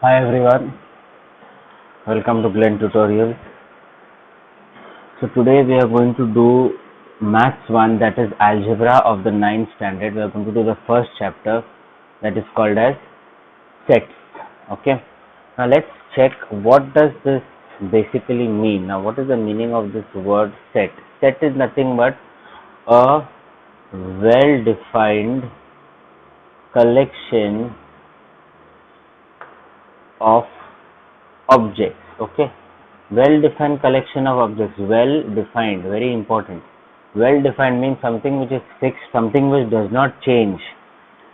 Hi everyone, welcome to Glen Tutorials. So today we are going to do Maths 1, that is Algebra of the ninth standard. We are going to do the first chapter, that is called as Sets. Okay. Now let's check what does this basically mean. Now what is the meaning of this word set? Set is nothing but a well defined collection of objects. Okay, well defined collection of objects. Well defined, very important. Well defined means something which is fixed, something which does not change.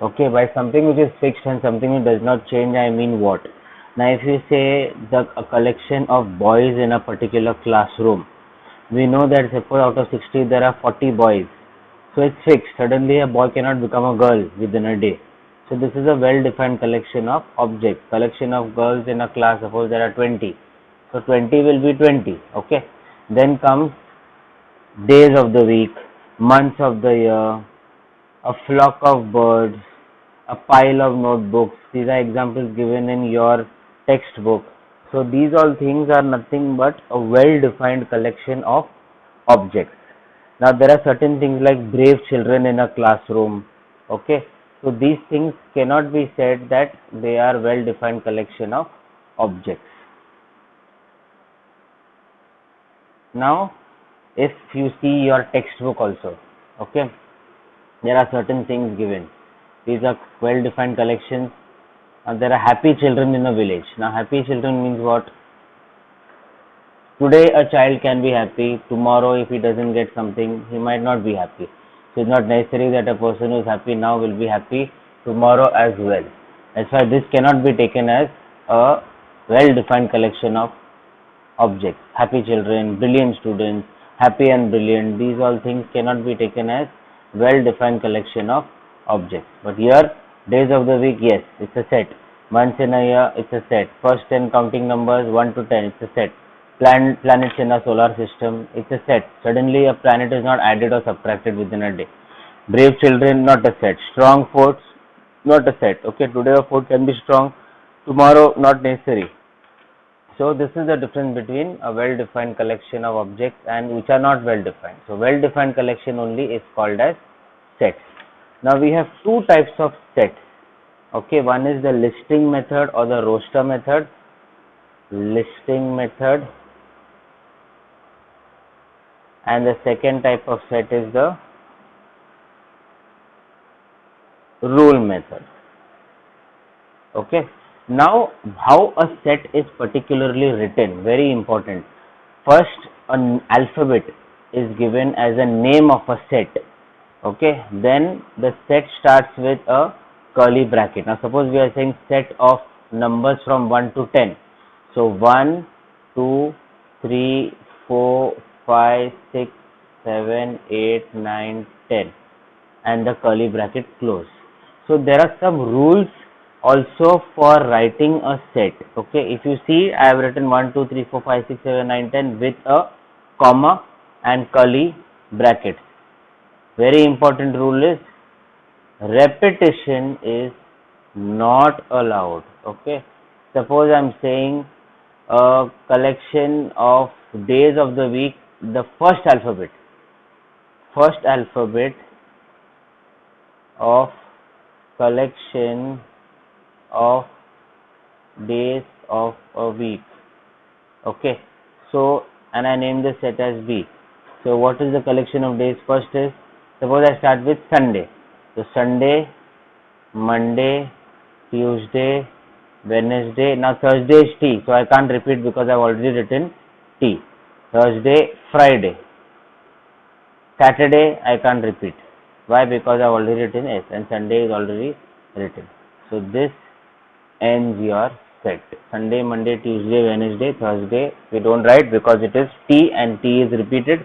Okay, by something which is fixed and something which does not change, I mean what? Now if you say a collection of boys in a particular classroom, we know that suppose out of 60 there are 40 boys, so it's fixed. Suddenly a boy cannot become a girl within a day. So this is a well defined collection of objects. Collection of girls in a class, suppose there are 20, so 20 will be 20. Okay, then comes days of the week, months of the year, a flock of birds, a pile of notebooks. These are examples given in your textbook. So these all things are nothing but a well defined collection of objects. Now there are certain things like brave children in a classroom. Okay, so these things cannot be said that they are well defined collection of objects. Now if you see your textbook also, okay, there are certain things given. These are well defined collections. There are happy children in a village. Now happy children means what? Today a child can be happy, tomorrow if he doesn't get something, he might not be happy. So it's not necessary that a person who is happy now will be happy tomorrow as well. That's why this cannot be taken as a well-defined collection of objects. Happy children, brilliant students, happy and brilliant, these all things cannot be taken as well-defined collection of objects. But here, days of the week, yes, it's a set. Months in a year, it's a set. First 10 counting numbers, 1 to 10, it's a set. Planets in a solar system, it's a set. Suddenly a planet is not added or subtracted within a day. Brave children, not a set. Strong forts, not a set. Okay, today a fort can be strong, tomorrow not necessary. So this is the difference between a well-defined collection of objects and which are not well-defined. So well-defined collection only is called as sets. Now we have two types of sets. Okay, one is the listing method or the roster method. Listing method. And the second type of set is the rule method. Okay, now how a set is particularly written, very important. First, an alphabet is given as a name of a set. Okay, then the set starts with a curly bracket. Now suppose we are saying set of numbers from 1 to 10. So 1, 2, 3, 4, 5, 6, 7, 8, 9, 10, and the curly bracket close. So there are some rules also for writing a set. Okay, if you see, I have written 1, 2, 3, 4, 5, 6, 7, 9, 10 with a comma and curly brackets. Very important rule is repetition is not allowed. Okay, suppose I am saying a collection of days of the week, the first alphabet of collection of days of a week. Okay, so and I name the set as B. So what is the collection of days? First is, suppose I start with Sunday. So Sunday, Monday, Tuesday, Wednesday. Now Thursday is T, so I can't repeat because I've already written T. Thursday, Friday, Saturday I can't repeat. Why? Because I've already written S and Sunday is already written. So this ends your set. Sunday, Monday, Tuesday, Wednesday, Thursday we don't write because it is T and T is repeated.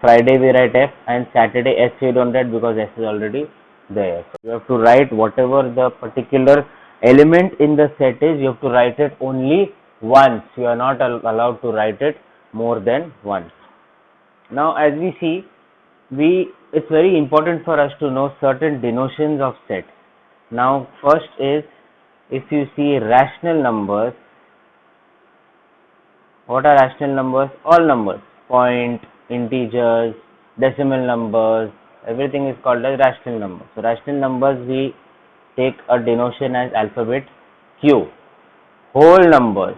Friday we write F and Saturday S we don't write because S is already there. So you have to write whatever the particular element in the set is, you have to write it only once. You are not allowed to write it more than once. Now as we see, it's very important for us to know certain denotions of sets. Now first is if you see rational numbers, what are rational numbers? All numbers, point, integers, decimal numbers, everything is called as rational numbers. So rational numbers we take a denotation as alphabet Q. Whole numbers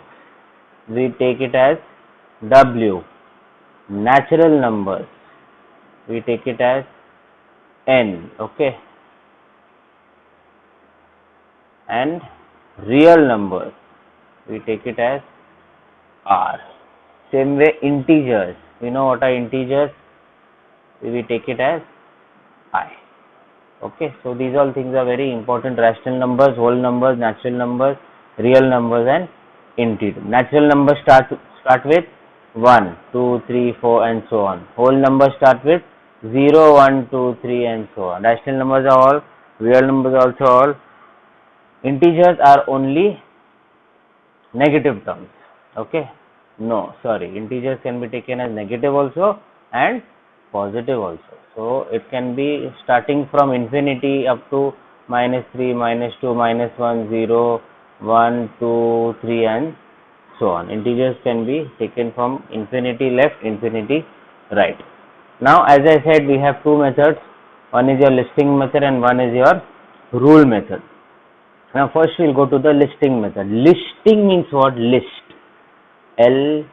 we take it as W. Natural numbers we take it as N. Okay, and real numbers we take it as R. Same way integers, we know what are integers, we take it as I. Okay, so these all things are very important: rational numbers, whole numbers, natural numbers, real numbers, and integer. Natural numbers start with 1, 2, 3, 4, and so on. Whole numbers start with 0, 1, 2, 3, and so on. Rational numbers are all, real numbers are also all. Integers are only negative terms. Okay, no, sorry, integers can be taken as negative also and positive also. So it can be starting from infinity up to -3, -2, -1, 0, 1, 2, 3, and so on. Integers can be taken from infinity left, infinity right. Now, as I said, we have two methods. One is your listing method and one is your rule method. Now, first we will go to the listing method. Listing means what? List. L-I-S-T.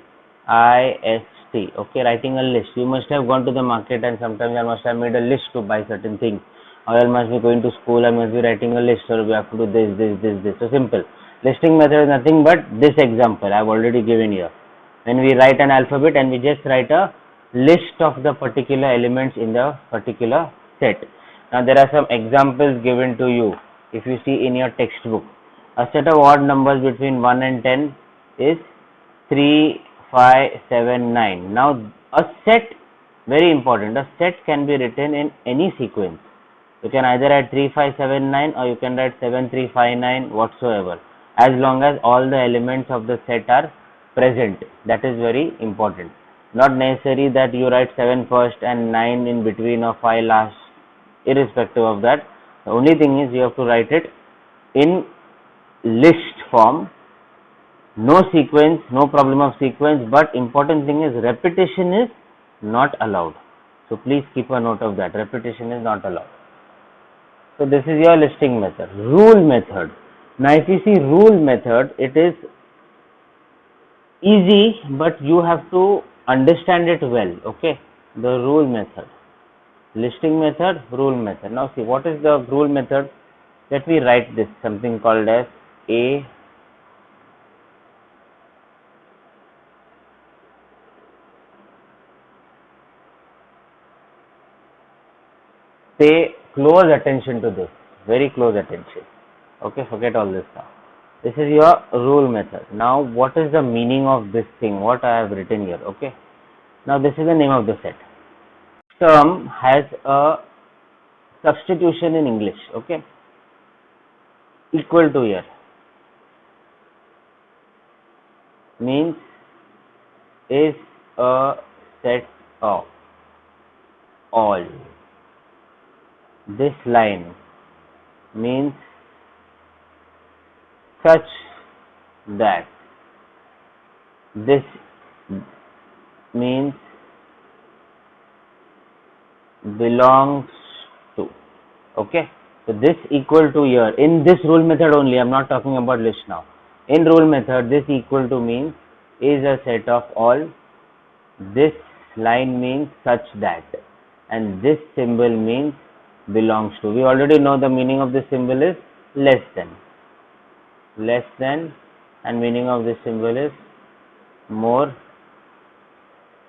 Okay, writing a list. You must have gone to the market and sometimes I must have made a list to buy certain things. Or I must be going to school, I must be writing a list, or we have to do this, this, this, this. So simple. Listing method is nothing but this example I have already given here. When we write an alphabet and we just write a list of the particular elements in the particular set. Now there are some examples given to you. If you see in your textbook, a set of odd numbers between 1 and 10 is 3, 5, 7, 9. Now a set, very important, a set can be written in any sequence. You can either write 3, 5, 7, 9 or you can write 7, 3, 5, 9 whatsoever, as long as all the elements of the set are present. That is very important. Not necessary that you write 7 first and 9 in between or 5 last. Irrespective of that, the only thing is you have to write it in list form. No sequence, no problem of sequence, but important thing is repetition is not allowed. So please keep a note of that. Repetition is not allowed. So this is your listing method. Rule method. Now if you see rule method, it is easy, but you have to understand it well. Okay, the rule method. Listing method, rule method. Now see, what is the rule method? Let me write this, something called as A pay close attention to this, very close attention. Okay, forget all this now. This is your rule method. Now what is the meaning of this thing, what I have written here? Okay, now this is the name of the set. Term has a substitution in English. Okay, equal to here means is a set of all. This line means such that. This means belongs to. Okay, so this equal to here in this rule method only. I am not talking about list now. In rule method, this equal to means is a set of all. This line means such that, and this symbol means belongs to. We already know the meaning of this symbol is less than. Less than, and meaning of this symbol is more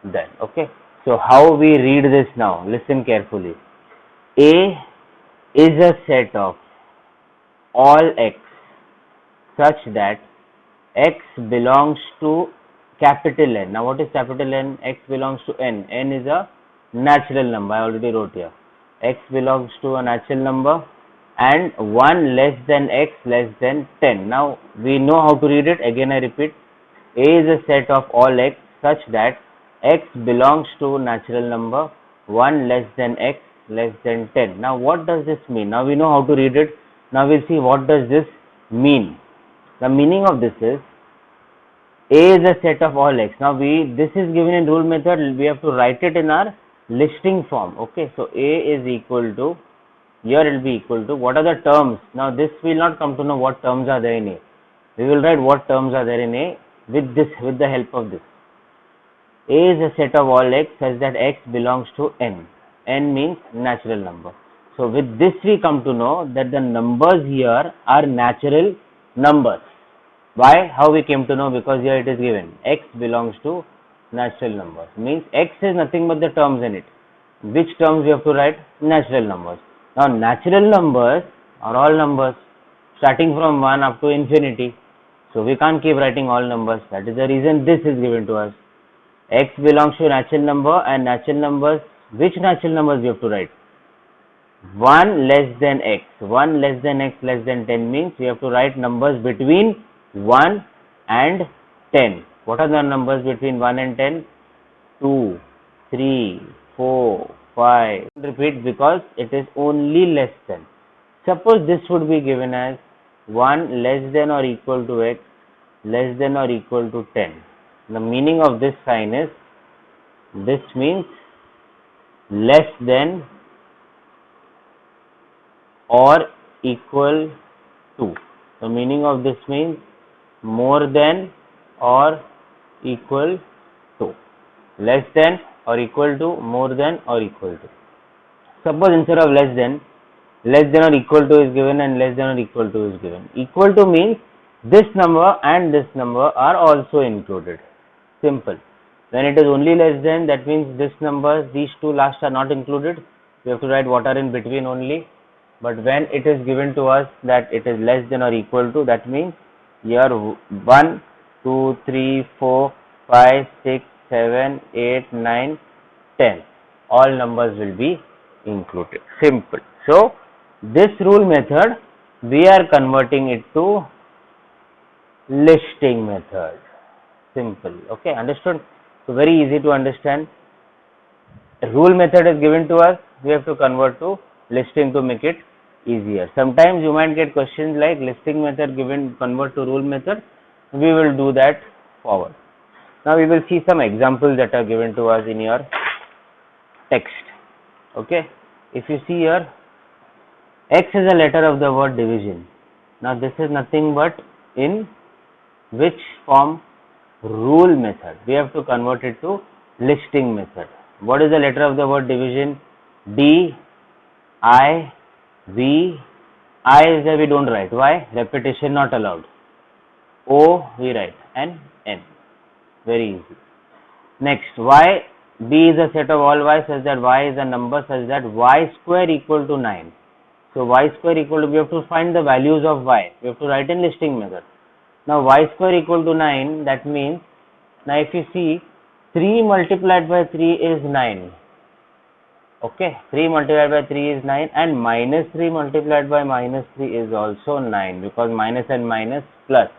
than. Okay, so how we read this now? Listen carefully. A is a set of all x such that x belongs to capital N. Now what is capital N? X belongs to N. N is a natural number. I already wrote here. X belongs to a natural number and 1 less than x less than 10. Now we know how to read it. Again I repeat. A is a set of all x such that x belongs to natural number 1 less than x less than 10. Now what does this mean? Now we know how to read it. Now we'll see what does this mean. The meaning of this is A is a set of all x. Now this is given in rule method, we have to write it in our listing form. Okay, so A is equal to, here it will be equal to, what are the terms? Now this we will not come to know what terms are there in A. We will write what terms are there in A with the help of this. A is a set of all x such that x belongs to n. N means natural number. So with this we come to know that the numbers here are natural numbers. Why? How we came to know? Because here it is given x belongs to natural numbers. Means x is nothing but the terms in it. Which terms we have to write? Natural numbers. Now natural numbers are all numbers starting from 1 up to infinity. So we can't keep writing all numbers. That is the reason this is given to us. X belongs to natural number, and natural numbers, which natural numbers we have to write? 1 less than x. 1 less than x less than 10 means we have to write numbers between 1 and 10. What are the numbers between 1 and 10? 2, 3, 4, 5. Repeat because it is only less than. Suppose this would be given as 1 less than or equal to x less than or equal to 10. The meaning of this sign is, this means less than or equal to. The meaning of this means more than or equal to. Less than or equal to, more than or equal to. Suppose instead of less than or equal to is given and less than or equal to is given. Equal to means this number and this number are also included. Simple. When it is only less than, that means this number, these two last are not included. We have to write what are in between only. But when it is given to us that it is less than or equal to, that means here 1, 2, 3, 4, 5, 6, 7, 8, 9, 10. All numbers will be included. Simple. So this rule method, we are converting it to listing method. Simple. Okay, understood? So very easy to understand. A rule method is given to us, we have to convert to listing to make it easier. Sometimes you might get questions like listing method given, convert to rule method. We will do that forward. Now we will see some examples that are given to us in your text. Okay, if you see here, x is a letter of the word division. Now this is nothing but in which form? Rule method. We have to convert it to listing method. What is the letter of the word division? D, I, V. I is there we don't write. Why? Repetition not allowed. O we write and N. Very easy. Next, Y. B is a set of all y such that y is a number such that y square equal to 9. So y square equal to, we have to find the values of y. We have to write in listing method. Now y square equal to 9, that means, now if you see, 3 multiplied by 3 is 9. Okay, 3 multiplied by 3 is 9 and minus 3 multiplied by minus 3 is also 9 because minus and minus plus.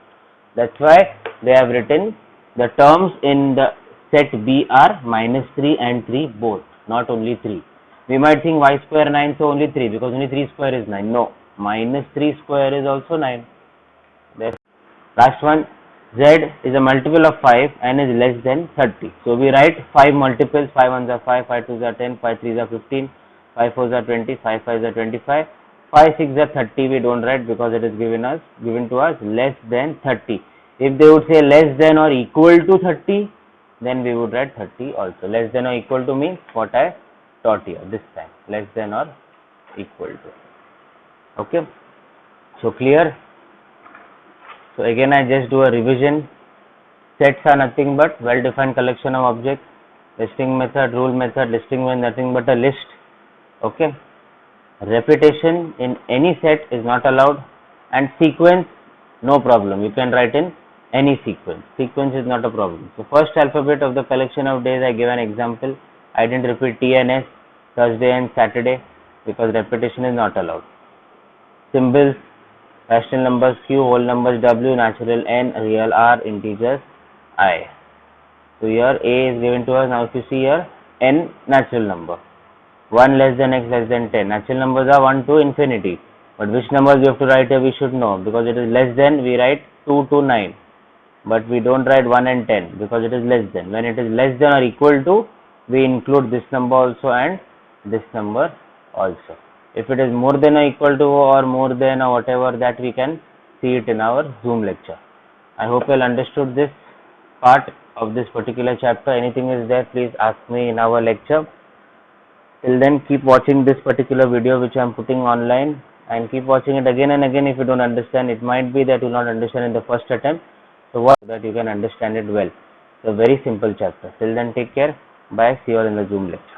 That's why they have written the terms in the set B are minus 3 and 3 both, not only 3. We might think y square 9, so only 3 because only 3 square is 9. No, minus 3 square is also 9. Last one, z is a multiple of 5 and is less than 30. So we write 5 multiples, 5 ones are 5, 5 twos are 10, 5 threes are 15, 5 fours are 20, 5 fives are 25, 5 six are 30. We don't write because it is given to us less than 30. If they would say less than or equal to 30, then we would write 30 also. Less than or equal to means what I taught here this time, less than or equal to. Okay, so clear? So again I just do a revision. Sets are nothing but well-defined collection of objects. Listing method, rule method, listing means nothing but a list. Okay. Repetition in any set is not allowed, and sequence no problem. You can write in any sequence. Sequence is not a problem. So first alphabet of the collection of days, I give an example. I didn't repeat T and S, Thursday and Saturday, because repetition is not allowed. Symbols, rational numbers Q, whole numbers W, natural N, real R, integers I. So here A is given to us. Now if you see here, N natural number, 1 less than x less than 10. Natural numbers are 1 to infinity. But which numbers we have to write here we should know, because it is less than we write 2 to 9, but we don't write 1 and 10 because it is less than. When it is less than or equal to, we include this number also and this number also. If it is more than or equal to or more than or whatever, that we can see it in our Zoom lecture. I hope you all understood this part of this particular chapter. Anything is there, please ask me in our lecture. Till then, keep watching this particular video which I am putting online, and keep watching it again and again if you don't understand. It might be that you will not understand in the first attempt, so what that you can understand it well. So very simple chapter. Till then, take care. Bye. See you all in the Zoom lecture.